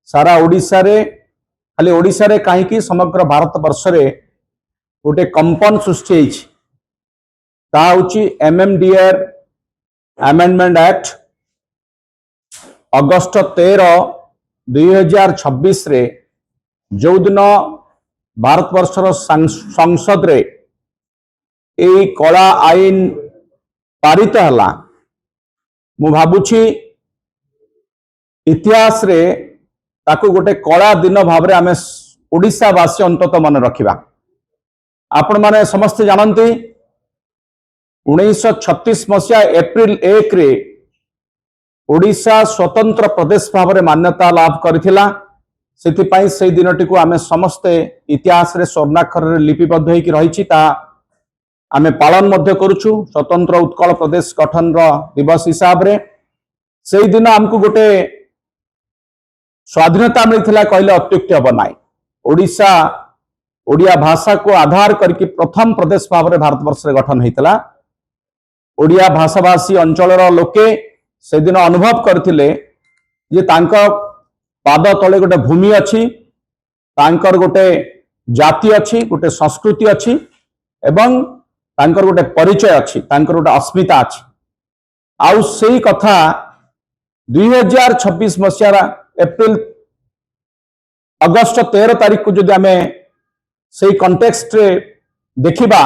सारा ओडिशा रे खाली ओडिशा रे कहीं समग्र भारत वर्ष रे गोटे कंपन सृष्टि होची एमएमडीआर अमेंडमेंट एक्ट अगस्त 13, 2026 रे जो दिन भारत वर्षर संसद रे यही कला आईन पारित हला मु भाबुछि इतिहास रे ताकू गोटे कला दिन भाव आम ओडिशावासी अंतत मन रखा। आपण माने समस्ते जानती 1936 मसीहा एप्रिल 1 रे ओडिशा स्वतंत्र प्रदेश भाव में मान्यता लाभ करथिला। सेथिपाई से दिनटी को आमे समस्ते इतिहास रे स्वर्णाक्षर रे लिपिबद्ध होई रही आमे पालन मध्य करूछु स्वतंत्र उत्कल प्रदेश गठन दिवस हिसाब रे। से दिन आमको गोटे स्वाधीनता मिलता कहले अत्युक्ति हम ना। ओडिशा ओडिया भाषा को आधार करके प्रथम प्रदेश भाव में भारत वर्ष गठन होता। ओडिया भाषाभाषी अंचल लोके से दिन अनुभव करथिले जे तांको पाद तले गोटे भूमि अच्छी तांकर गोटे जाति अच्छी गोटे संस्कृति अच्छी एवं तांकर गोटे परिचय अच्छी तांकर गोटे अस्मिता अच्छी। आउ सेही कथा 2026 मसीहा एप्रिल अगस्त 13 तारीख को जदि आमे से कंटेक्स्ट रे देखिबा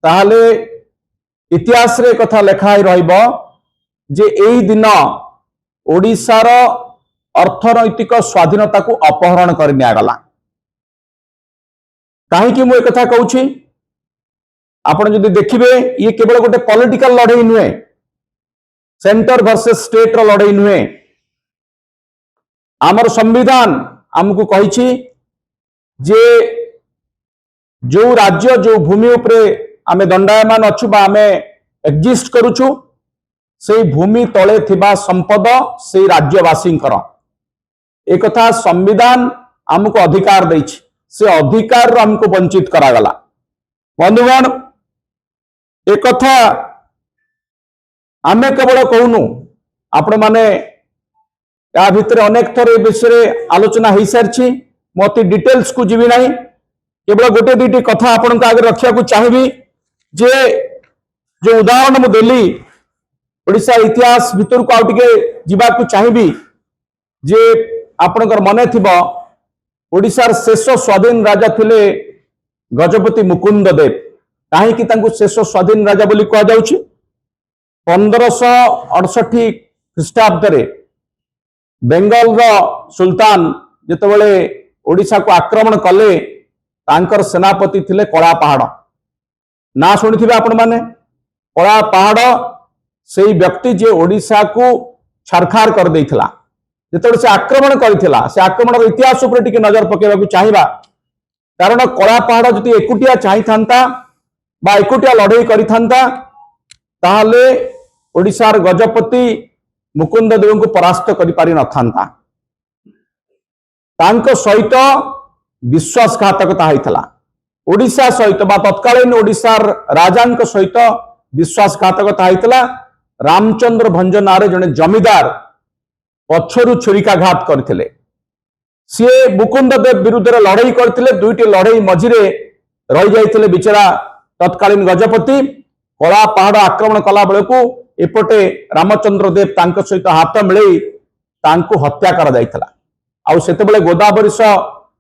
ताहले इतिहास रे कथा लेखाई रहिबो जे एही दिन ओडिशार अर्थनैतिक स्वाधीनता को अपहरण कर नियागला। कहीं मु एक कथा कहूछि आपण जदि देखिबे ये केवल गोटे पॉलिटिकल लड़ाई नुहे सेंटर वर्सेस स्टेट रो लड़ाई नुहे। आमर संविधान आमको कहिछि जे जो राज्य जो भूमि उपरे आमे दंडायमान अच्छु बा आमे एक्जिस्ट करूछु से भूमि तले थिबा संपद से राज्यवासी एक कथा संविधान आमको अधिकार देछि से अधिकार हमको वंचित करागला। बंधुगण एक कथा आमे केवल कहूनु आपण माने या भितर अनेक थर ए विषय आलोचना हो सारी मत डिटेल्स को जीवी नहीं केवल गोटे दुईटी कथा आपण आगे रखा चाहिए जे जो उदाहरण मुझे ओडिशा इतिहास भितर को आउटे जावाक चाहिए जे आपणकर मन थी ओडिशार शेष स्वाधीन राजा थिले गजपति मुकुंद देव। कहीं शेष स्वाधीन राजा बोली कह जाउछि 1568 ख्रीष्टाब्द रे बेंगल सुल्तान जितेबाला ओडिशा को आक्रमण कले तांकर सेनापति थिले कला पहाड़ ना शुणी आपण माने कला पहाड़ से व्यक्ति जे ओडिशा को छारखार कर देइथिला जिते से आक्रमण करथिला से आक्रमण इतिहास उपर टिके नजर पकेबाकू चाहिबा। कारण कला पहाड़ जदि एकुटिया चाहि थांता बा एकुटिया लड़ाई करि थांता ताहले ओडिशार गजपति मुकुंद देव को परास्त करि पारि न थांता। तांको सहित विश्वासघातकता होइतला ओडिशा सहित बा तत्कालीन ओडिशार राजांक सहित विश्वासघातकता होइतला। रामचंद्र भंज नारे जने जमीदार पछरु छुरिकाघात करथिले सी मुकुंद देव विरुद्ध लड़ाई करथिले। दुईटी लड़ाई मझिरे रही जाइथिले बिचरा तत्कालीन गजपति कला पहाड़ आक्रमण कला बेलू एपटे रामचंद्र देव तांको सहित हाथ मिलई तांको हत्या कर जाइथिला। आउ सेतेबेले गोदावरी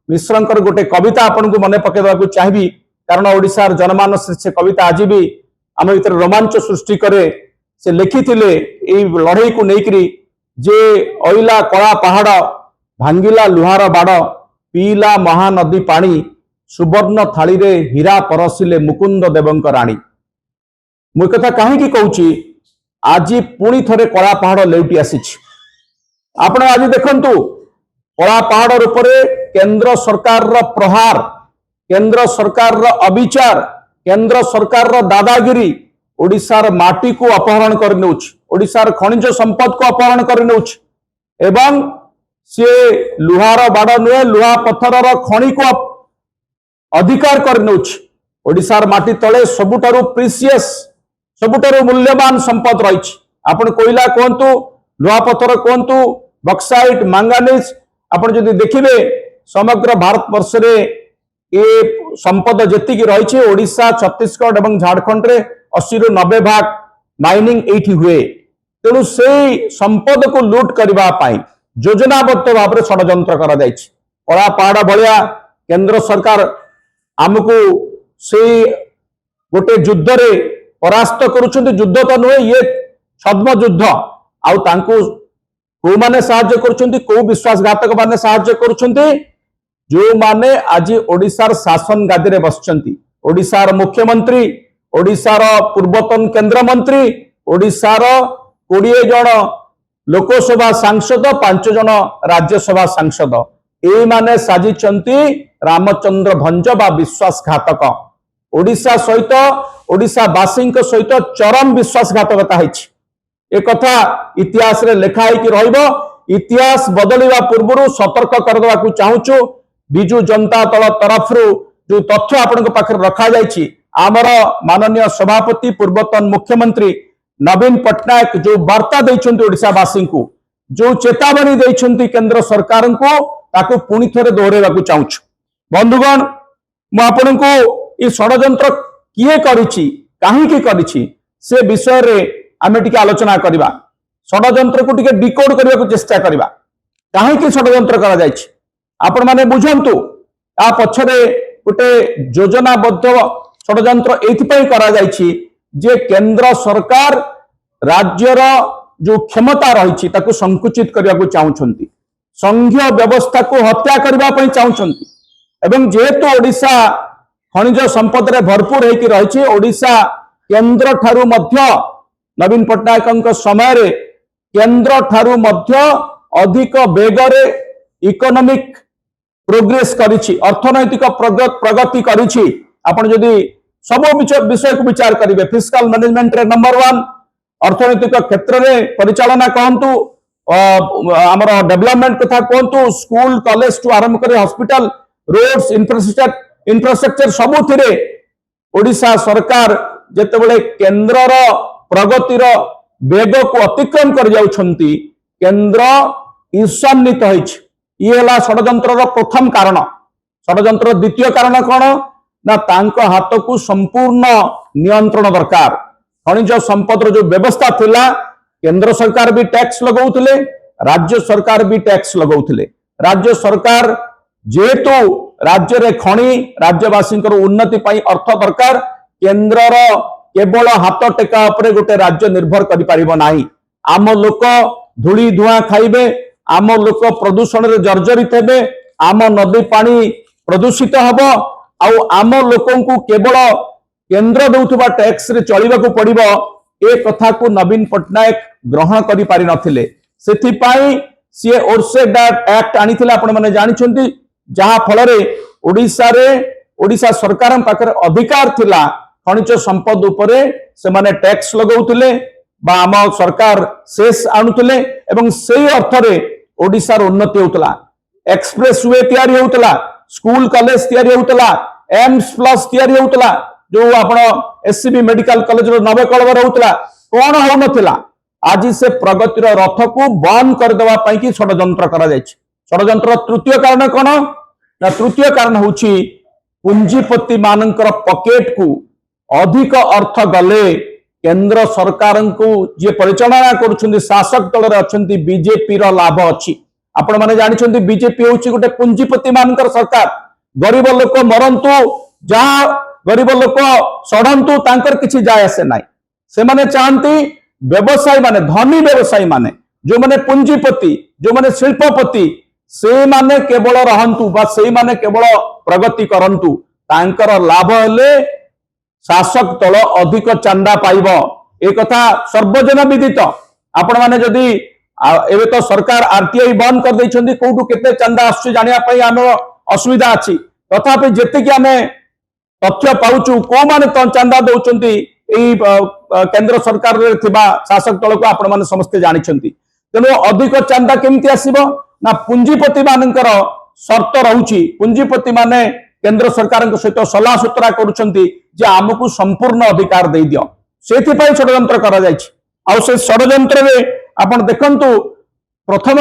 मिश्रंकर गोटे कविता आपन को मन पकेबाकू चाहिए कारण ओडिशार जनमानस से कविता आज भी आम भीतर रोमांच सृष्टि करे। से लिखिथिले एई लड़ाई को लेकरी जे ओइला कला पहाड़ भांगिला लुहार बाड़ पीला महानदी पानी सुवर्ण थाली रे हीरा परसिले मुकुंद देवंक राणी। मु कथा कहीं कहूची आज पुणी थरे कला पहाड़ लेउटी आसीछि। आपण आज देखंतु कला पहाड़ उपरे केंद्र सरकार रो प्रहार केंद्र सरकार रो अविचार केंद्र सरकार रो दादागिरी ओडिशार माटी को अपहरण कर नेउछ ओडिशार खनिज संपद को अपहरण कर नेउछ एवं सी लुहार बाड़ नुहे लुहा पत्थर खणी को अधिकार कर नेउछ। ओडिशार माटी तले सबुठारु प्रीसियस सबुठारु मूल्यवान संपद रही। आपण कोयला कहतु लुहा पत्थर कहतु बक्साइट मांगानीज आपण जदि देखिबे समग्र भारत वर्ष रे ए संपद जेतिकी रही ओडिशा छत्तीसगढ़ एवं झारखंड रे 80 ରୁ 90 भाग माइनिंग एठी हुए तेणु से संपद को लूट करने योजनाबद्ध भाव में षड्यंत्र करा कला पहाड़ भलिया केंद्र सरकार आमको से गोटे युद्ध रे परास्त करुछंती युद्ध तो नुहे ये छद्म युद्ध आउ को माने साहाय्य करुछंती को विश्वासघातक माने साहाय्य करुछंती जो माने आज ओडिशार शासन गादी रे बसचंती ओडिशार मुख्यमंत्री ओडिशार पूर्वतन केंद्र मंत्री ओडिशार 20 जन लोकसभा सांसद 5 जन राज्यसभा सांसद ए माने साजिचंती रामचंद्र भंज बा विश्वासघातक ओडिशा सहित ओडिशा वासी सहित चरम विश्वासघातकता है एक कथा इतिहास रे लेखा है कि रहिबो इतिहास बदलिवा पूर्व सतर्क करदेवा को चाहूचु बिजु जनता दल तरफ जो तथ्य आपण पाखे रखा जायछि आमर माननीय सभापति पूर्वतन मुख्यमंत्री नवीन पट्टनायक जो वार्ता देइछन्ति ओडिशावासी को जो चेतावनी देइछन्ति केंद्र सरकार को ताको पुणी थरे दोहरेवा को चाहूछु बंधुगण मु आपण को ई षड्यंत्र किए करिछि काहे की करिछि से विषय रे आमे टिके आलोचना करबा षड्यंत्र को टिके डिकोड करबा को चेष्टा करबा काहे की षड्यंत्र करा जायछि आपण माने बुझंतु आ पछरे गोटे योजनाबद्ध षड्यंत्र एथिपई करा जायछि जे केंद्र सरकार राज्यर जो क्षमता रही ताको संकुचित करने को चाहूंट संघीय व्यवस्था को हत्या करने चाहूंट एवं जेहेतु ओडिशा खनिज संपद रे भरपूर होकर रही ओडिशा केंद्र ठारू मध्य नवीन पट्टनायक समय रे केंद्र ठारू मध्य अधिक बेगरे इकोनॉमिक प्रोग्रेस करिछि अर्थनैतिक प्रगति करिछि आपण जदि सब विषय को विचार करेंगे फिस्काल मैनेजमेंट रे नंबर 1 अर्थनैतिक क्षेत्र में परिचालना कहतु आमर डेवलपमेंट कथा कहतु स्कूल कॉलेज टू आरंभ कर हॉस्पिटल रोड्स इंफ्रास्ट्रक्चर सबुथिरे ओडिशा सरकार जेतेबेले केंद्रर प्रगतिर वेग को अतिक्रम कर जाउछंती केंद्र ईर्षान्वित होइछ ये षड्यंत्र प्रथम कारण षड्यंत्र द्वितीय कारण कौन ना तांको हाथ को संपूर्ण नियंत्रण दरकार खनिज संपद जो व्यवस्था थिला केंद्र सरकार भी टैक्स लगौथिले राज्य सरकार भी टैक्स लगौथिले राज्य सरकार जेहेतु राज्य रे खनि राज्यवासी उन्नति पाई अर्थ दरकार केंद्रर केवल हाथ टेका उपरे गोटे राज्य निर्भर करि परिबो नाही आम लोक धूली धुआं खाइबे आम लोक प्रदूषण रे जर्जरित हेबे आम नदी पानी प्रदूषित हबो आउ आम लोकन को केवल केंद्र दउथबा टैक्स रे चलिबाकू पड़िबो ए कथा को नवीन पट्टनायक ग्रहण करि पारि नथिले सेथि पाई सी ओरसेड एक्ट आनिथिला आपण माने जानिछंती जहा फल रे ओडिशा सरकार पाकर अधिकार थिला खनिज संपद उपरे से माने टैक्स लगौथिले बा आम सरकार शेष आणुथिले एवं सेही अर्थ रे ओडिशार उन्नति होतला एक्सप्रेस वे तयारी होतला स्कूल कॉलेज तयारी होतला एम्स प्लस तयारी होतला जो आपण एससीबी मेडिकल कॉलेज रो नवकलवर होतला कोन हो नथिला आज से प्रगतिर रथ को बंद कर देवा पई कि षड्यंत्र करा जायछि षड्यंत्र तृतीय कारण कोन ना तृतीय कारण होछि पुंजीपति मानकर पॉकेट को अधिक अर्थ गले केंद्र सरकार को जे परिचालना करुछन्ति शासक दल रे अछन्ति बीजेपी रो लाभ अछि आपण माने जानिछन्ति बीजेपी होछि गोटे पुंजीपति मानकर सरकार गरीब लोक मरंतु जहाँ गरीब लोक सड़ंतु तांकर किछि जाय आसे नाही से माने चाहती व्यवसायी माने धनी व्यवसायी माने जो माने पुंजीपति जो माने शिल्पपति से माने केवल रहंतु बा से माने केवल प्रगति करंतु तांकर लाभ हेले शासक दल अधिक चंदा पाइब ए कथा सर्वजन विदित आपण माने जदि एबे तो सरकार आरटीआई बंद कर दैछन्ती कोठु केते चंदा आसु जानिया पई हमर असुविधा अछि तथापि जेते कि हमें तथ्य पाउछु को माने तो चंदा दउचन्ती एई केंद्र सरकार रे थिबा शासक दल को आपण माने समस्त जानिछन्ती तेनो अधिक चंदा केमति आसीबो ना पुंजीपति मानकर शर्त रहउची पुंजीपति माने केंद्र सरकार सहित सलाह सूत्रा करुछन्ती जे आमको संपूर्ण अधिकार दे दियो सेथि पई षड्यंत्र करा जायछि आ से षड्यंत्र रे आपण देखंतु प्रथम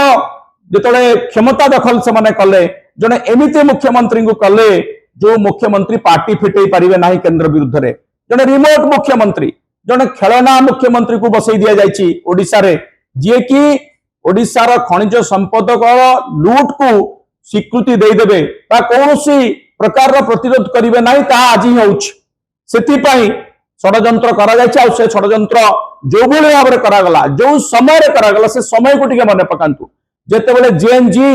जिते क्षमता दखल से माने कले जने एमिति मुख्यमंत्री को कले जो मुख्यमंत्री पार्टी फिटई पारिबे नाही केंद्र विरुद्ध रे जने रिमोट मुख्यमंत्री जने खेलना मुख्यमंत्री को बसई दिया जायछि ओडिसा रे जे कि ओडिसा रो खनिज संपद को लूट को स्वीकृति दे देबे बा कोनोसी प्रकार रो प्रतिरोध करिवे नाही ता आज ही होउछ सेति पई षडयंत्र करा जायछि आ से षडयंत्र जो भली भाबरे करा गला जो समय रे करा गला से समय को टिके मने पकांतु जेते बेले जेएनजी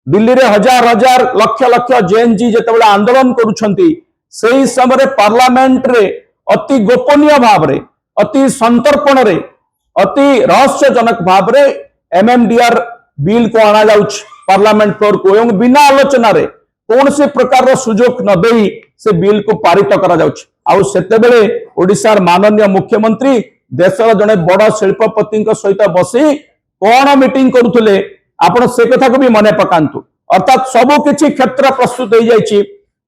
दिल्ली रे हजार हजार लक्ष लक्ष जेएनजी जेते बेले आंदोलन करूछंती सेही समय पार्लियामेंट रे अति गोपनीय भाव रे अति संतर्पण रे अति रहस्यजनक भाव रे एमएमडीआर बिल को आना जाउछ पार्लियामेंट फ्लोर को एवं बिना आलोचना रे कौन से प्रकार सुजोग न देई से बिल को पारित करा जाउछ आउ सेते बेले ओडिसार माननीय मुख्यमंत्री देशर जने बड़ शिल्पपति सहित बसी कौन मीटिंग करुले आपण से कथा को भी मने पकांतु अर्थात सबु किछि क्षेत्र प्रस्तुत हो जाइछि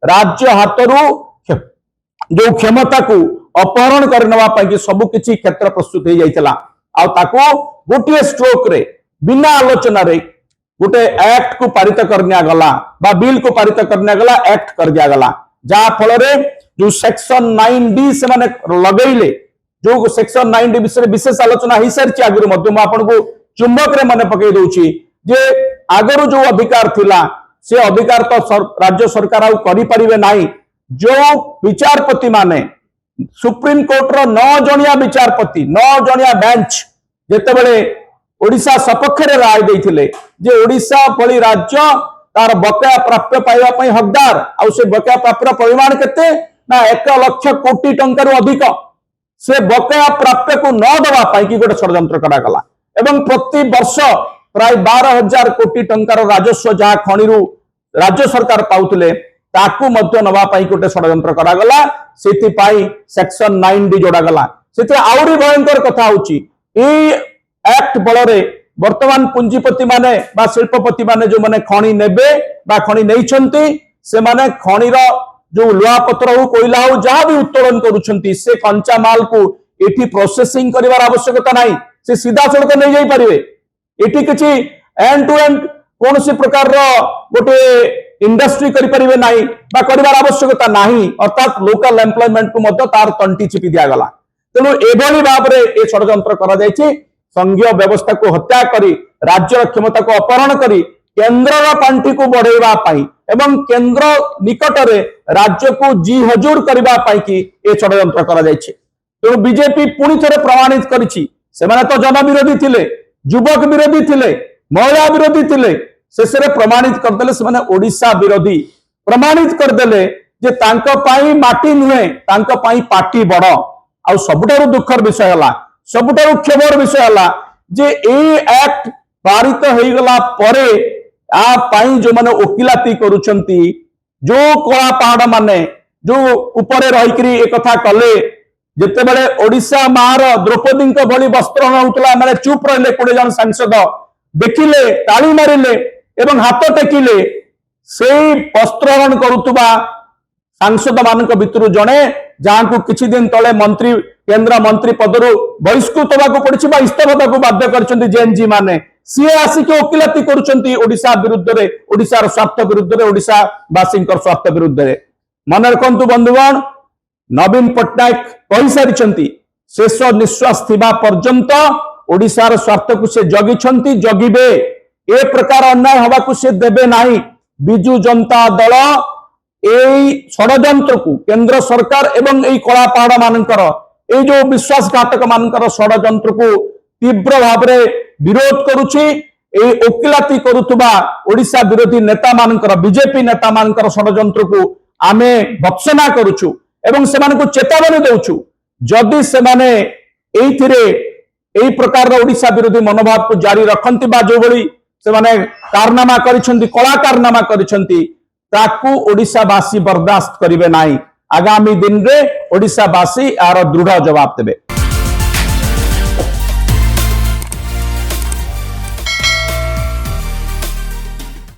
राज्य हाथरू जो क्षमता को अपहरण कर नवा कि सबु किछि क्षेत्र प्रस्तुत हो जाइतला आ ताको गोटे स्ट्रोक रे बिना आलोचना रे गोटे एक्ट को पारित करनिया गला बा बिल को पारित करनिया गला एक्ट कर दिया गला जा फल रे जो सेक्शन 9D से माने लगैले जो सेक्शन 9D विषय विशेष आलोचना ही सारी आगुरी मध्य आपन को चुंबक रे मने पकई दउछि जे आगरो जो अधिकार थिला से अधिकार तो राज्य सरकार आउ करि परिबे नाही जो विचारपति माने सुप्रीम कोर्ट रो 9 जणिया विचारपति 9 जणिया बेंच जेते बेले ओडिसा सपक्ष रे राय देइथिले जे ओडिसा भली राज्य तार बकाया प्राप्य पाइबा पई हकदार आ से बकाया प्राप्य परिमाण केते ना 1 लाख कोटी टंका रु अधिक से बकाया प्राप्य को न दवा पाई कि गोटे षडयंत्र करा गला एवं प्रति वर्ष प्राय 12,000 कोटी टंकार राजस्व जहाँ खणिरु राज्य सरकार पाउथिले ताकू मध्य नवा पाई गोटे षडयंत्र करा गला सेति पाई सेक्शन 9D जोड़ा गला सेति आउरी भयंकर कथा होची ए एक्ट बलरे वर्तमान पुंजीपति माने बा शिल्पपति माने जो माने खणी नेबे बा खणी नैछंती से माने खणीर जो लुहा पत्र हो कोइला हो जहां भी उत्तोलन करूछंती से कंचा माल को एठी प्रोसेसिंग करिवार आवश्यकता नाही से सीधा सड़क नहीं जाई परिवे एठी किछि एंड टू एंड कौन सी प्रकार रो गोटे इंडस्ट्री करि परिवे नाही बा करिवार आवश्यकता नाही अर्थात लोकल एम्प्लॉयमेंट को मध्य तार तंटी चिपी दिया गला तेणु एभली भाव रे ए षडयंत्र करा जायछि संघीय व्यवस्था को हत्या करी राज्य क्षमता को अपहरण करी केंद्र पांठी को बढ़ेवा पाई एवं केंद्र निकट रे राज्य को जी हजूर करबा पाई कि ए षडयंत्र करा जायछि तेणु बीजेपी पुणी थरे प्रमाणित करिछि सेमाने तो जन विरोधी थिले युवक विरोधी थिले महिला विरोधी थिले शेषरे प्रमाणित करदेले सेमाने ओडिसा विरोधी प्रमाणित करदेले जे तांको पाई माटी नुहे तांको पाई पार्टी बड़ आ सबुठारु दुखर विषय हला सबुठारु क्षोभर विषय हला जे ए एक्ट पारित होई गला परे आ पाई जो माने ओकिलाती करूछंती जो कला पहाड़ माने जो ऊपर रहिकरी ए कथा कले जेते बेले ओडिसा मार द्रौपदी भली वस्त्र होउतला माने चुप रहले 20 जन सांसद देखिले ताली मारिले एवं हाथ टेकिले सेई वस्त्रहरण करुतबा सांसद मानक भितरु जणे जहां को किछि दिन तले मंत्री केंद्र मंत्री पदरु बहिष्कृत होबाको पड़िछि बा इस्तीफा देबाको बाध्य करछन्ती जेएनजी माने सीए आसिके ओकिलाती करूछन्ती ओडिसा विरुद्ध रे ओडिसार स्वार्थ विरुद्ध रे ओडिसा वासींकर स्वार्थ विरुद्ध रे मन रखंतु बंधुगण नवीन पट्टनायक कहि सारिछन्ती शेष निश्वास थिबा पर्यंत ओडिसार स्वार्थ को से जगिछन्ती जगिबे ए प्रकार अन्याय हवाको से देबे नाही बिजु जनता दल एई षडयंत्र को केंद्र सरकार एवं एई कला पहाड़ मानकर ए जो विश्वासघातक मानकर षडयंत्र को तीव्र भाव रे विरोध करुछि ए ओकिलाती करुतबा ओडिसा विरोधी नेता मानकर बीजेपी नेता मानकर षडयंत्र को आमे भत्सना करुछु एवं सेमान को चेतावनी देउछु जदि सेमाने एइथिरे एई प्रकार ओडिसा विरोधी मनोभाव को जारी रखंती बा जो भली सेमाने कारनामा करिसंती कला कारनामा करिसंती ताकू ओडिसावासी बर्दाश्त करिवे नाही आगामी दिन रे ओडिसावासी आर दृढ़ जवाब देबे।